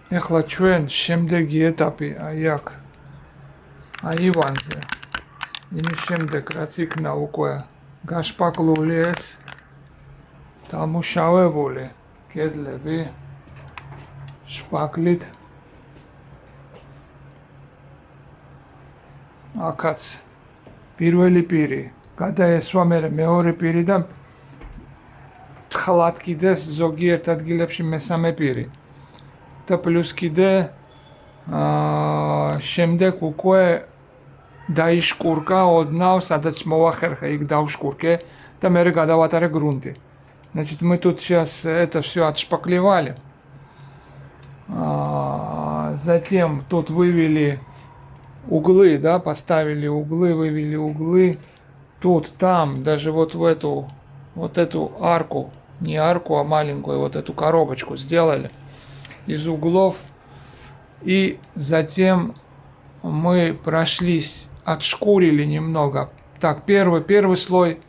ეხლა ჩვენ შემდეგი ეტაპი აი აქ აივანზე იმის შემდეგ რაც იქნა უკვე გაშპაკლული ეს დამუშავებული კედლები შპაკლით აქაც პირველი პირი გადაესვა მეორე პირი და თხლად კიდე ზოგიერთ ადგილებში მესამე პირი და პლუს კიდე შემდეგ უკვე დაიშკურკა ოდნავ სადაც მოვახერხე იქ დავშკурке და მე გადავატარე грунти. Значит, мы тут сейчас это все отшпаклевали. Затем тут вывели углы, да, поставили углы, вывели углы. Тут, там, даже вот в эту арку, не арку, а маленькую вот эту коробочку сделали из углов. И затем мы прошлись, отшкурили немного. Так, первый слой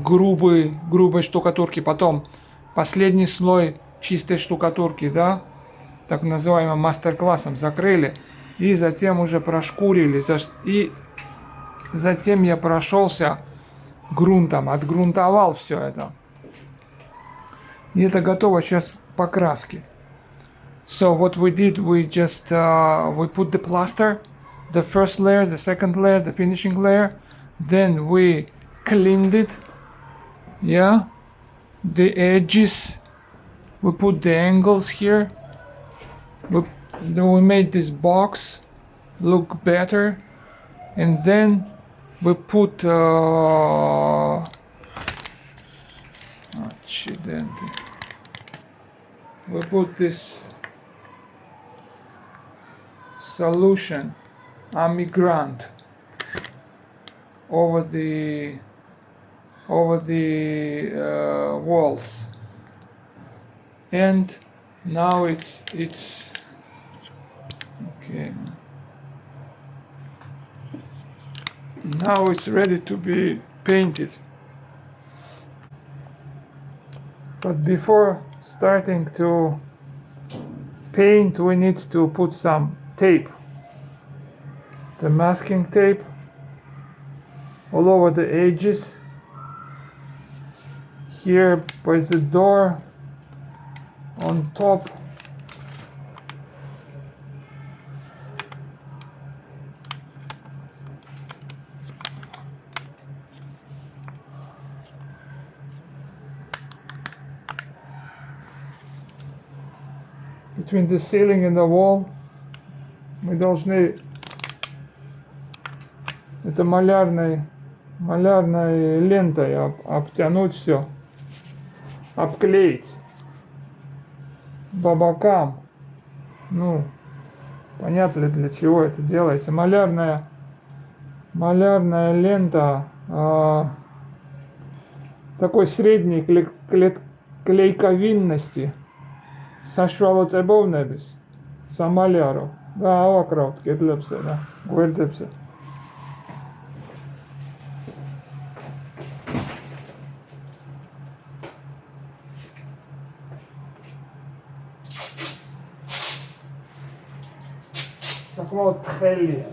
грубой штукатурки, потом последний слой чистой штукатурки, да, так называемым мастер-классом закрыли, и затем уже прошкурили, и затем я прошелся грунтом, отгрунтовал все это. И это готово сейчас покраски. So what we did, we just we put the plaster, the first layer, the second layer, the finishing layer, then we cleaned it, yeah, the edges, we put the angles here, then we made this box look better, and then we put we put this solution Amigrant over the walls, and now it's okay. Now it's ready to be painted. But before starting to paint, we need to put some tape, the masking tape, all over the edges, here by the door, on top, between the ceiling and the wall. Мы должны это малярной лентой обтянуть все, обклеить по бокам. Ну, понятно ли для чего это делается? Малярная лента такой средней клейковинности საშუალოწებოვნების სამალიარო და ავაკრავთ კედლებზე და გვერდებზე. საკმაოდ თხელია.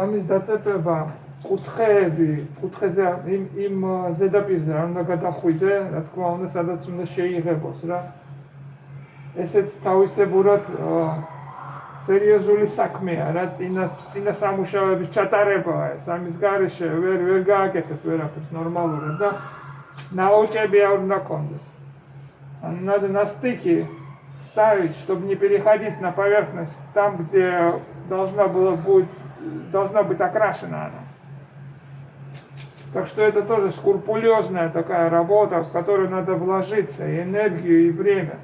ამის დაწეპება კუთხეზე იმ ზედაპირზე არ უნდა გადახვიდე, რა თქმა უნდა, სადაც უნდა შეიღებოს რა. ესეც თავისებურად სერიოზული საქმეა რა, წინა სამუშაოების ჩატარებაა ეს, ამის გარეშე ვერ გააკეთებ ვერაფერს ნორმალურად და научები არ უნდა კონდეს. Надо на стыке ставить, чтобы не переходить на поверхность там, где должна быть окрашена она. Так что это тоже скрупулезная такая работа, в которую надо вложиться и энергию, и время.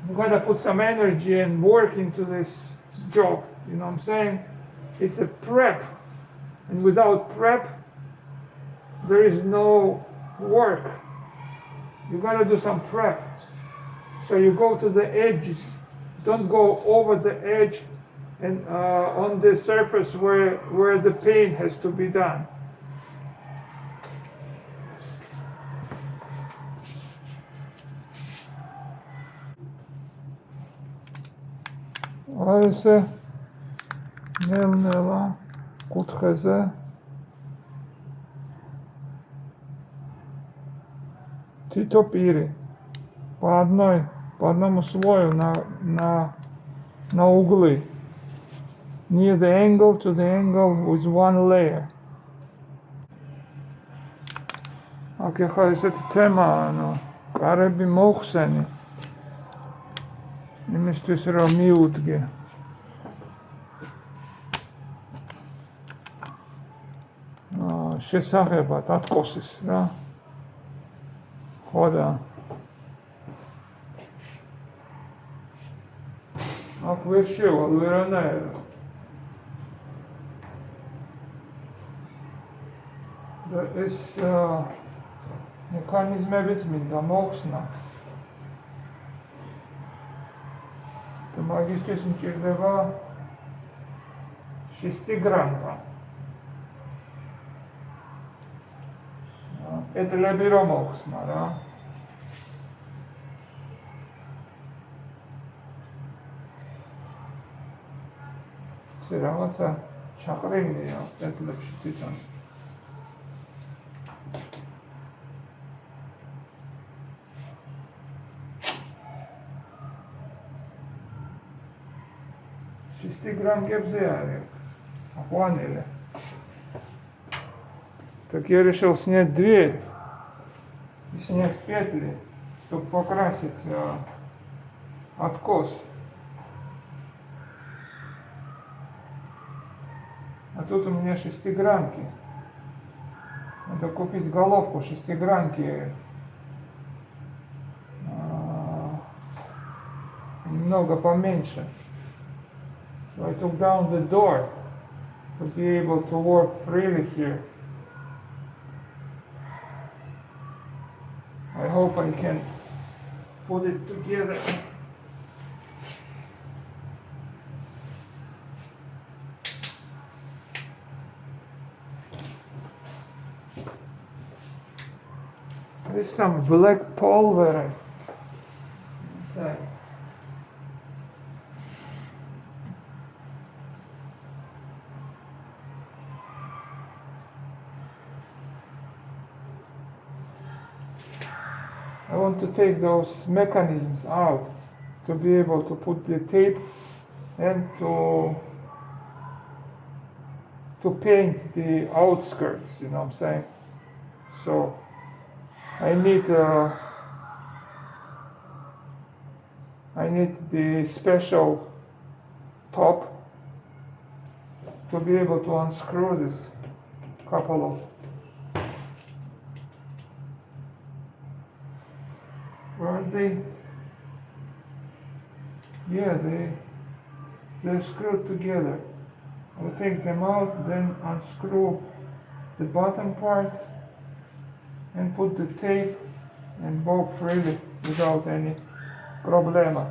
You gotta put some energy and work into this job, you know what I'm saying? It's a prep, and without prep, there is no work. You gotta do some prep. So you go to the edges, don't go over the edge and on the surface where the paint has to be done. ესე ნელ-ნელა კუთხეზე თითო პირი по одному слою на углы, near the angle to the angle with one layer. აქ ახლა ესეთი თემაა, ანუ კარები მოხსენი იმისთვის რომ მიუდგე. შესახებად ათკოსის რა. ხო და აქ ვერ შევალ ვერანაირად. და ეს მექანიზმებიც მინდა მოხსნა. და მაგისთვის მჭირდება შესტიგრამკა. პეტლები რომ მოხსნა რა. ეს რაღაცა ჩაყრილია პეტლებში თვითონ. шестиграммкებზე არის აყვანილი. Так я решил снять дверь и снять петли, чтобы покрасить откос. А тут у меня шестиграммки. Надо купить головку шестиграммки. Немного поменьше. So I took down the door to be able to work freely here. I hope I can put it together. There's some black pulver inside. I want to take those mechanisms out to be able to put the tape and to paint the outskirts, you know what I'm saying? So I need the special top to be able to unscrew this couple of weren't they? Yeah, they're screwed together. I'll take them out, then unscrew the bottom part and put the tape and walk freely without any problema.